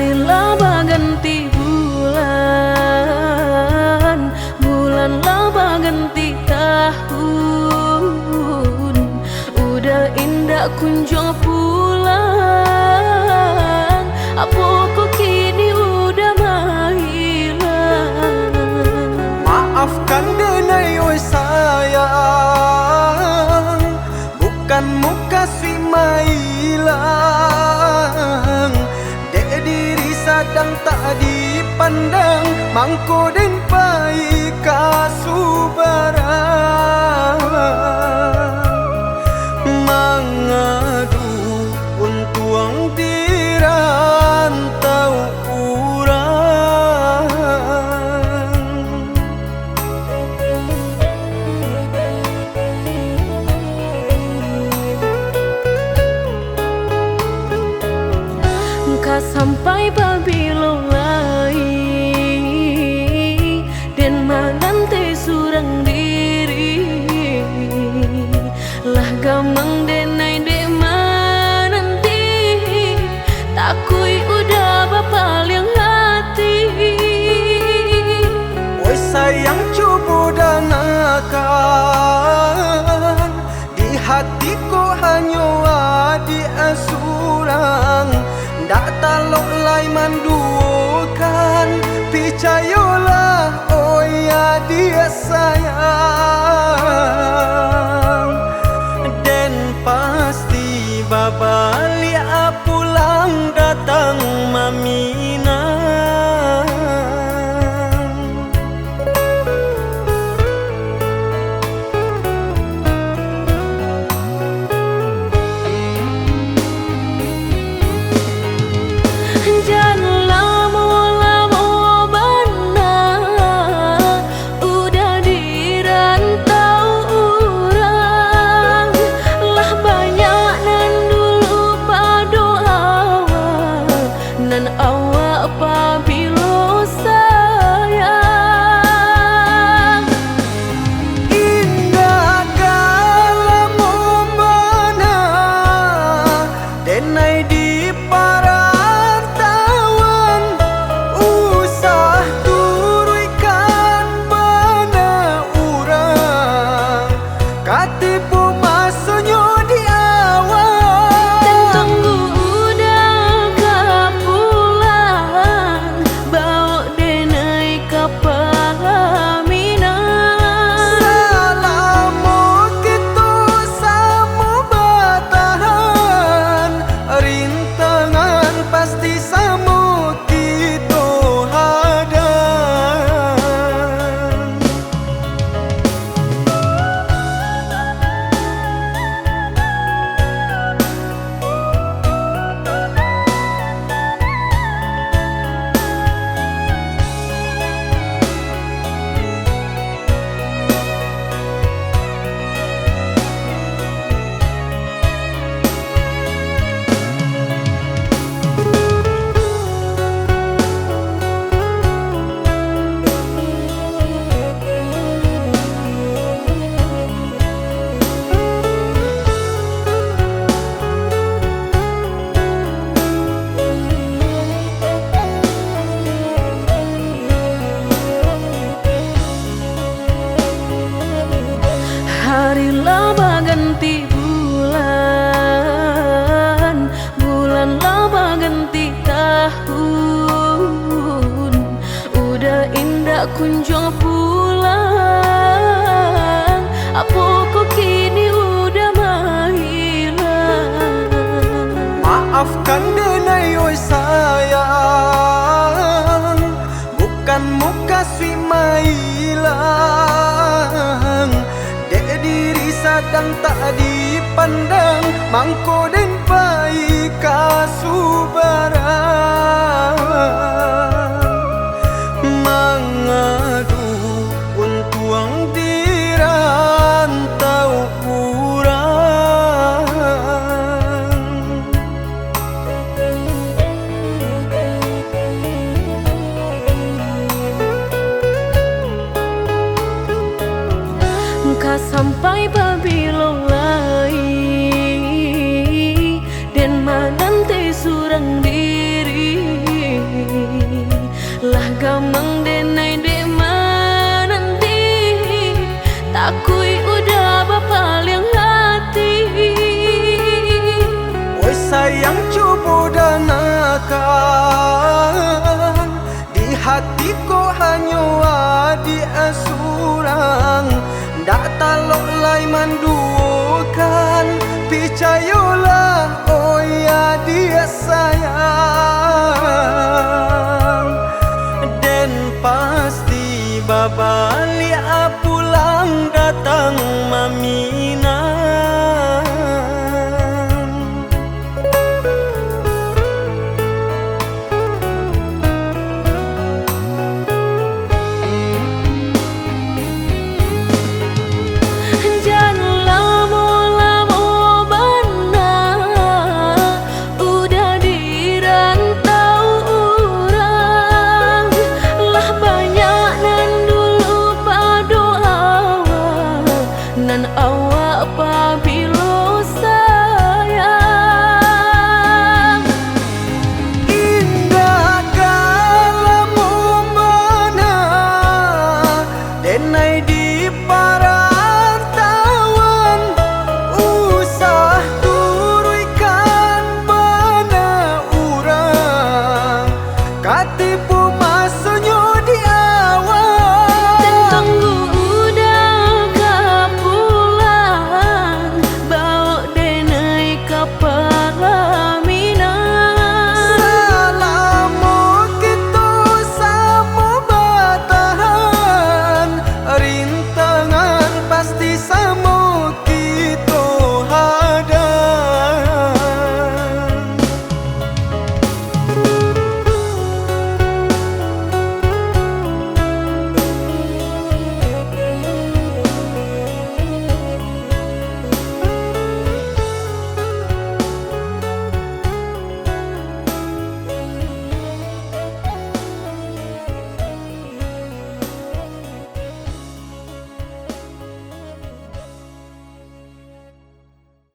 Hari laba ganti bulan, bulan laba ganti tahun. Udah indah kunjung pulang, apa kok kini udah menghilang. Maafkan denai oi sayang, bukan muka si mailang. Dek diri sadang tak dipandang, mangko den pai kasubarang. Mangadu untuang dirantau urang. Sampai babilo lai dan manante surang diri lah gamang denai de mananti takui udah bapaling hati. Oi sayang coba danakan, di hatiku hanya adi asurang. Dak talok lai mandukan, percayalah oh ya dia sayang. Dan pasti babali pulang datang mamina. Hari laba ganti bulan, bulan laba ganti tahun. Udah indah kunjung pulang, apa kok kini udah menghilang. Maafkan denai oi sayang, bukan muka si mailang. Diri sadang tak dipandang, mangko den pai kasubarang. Mangadu untuang dirantau urang. Sampai babilo lai dan manante surang diri yang cubu dan nakal. Di hatiku hanya ada surang, dak talok lai mandukan. Picayolah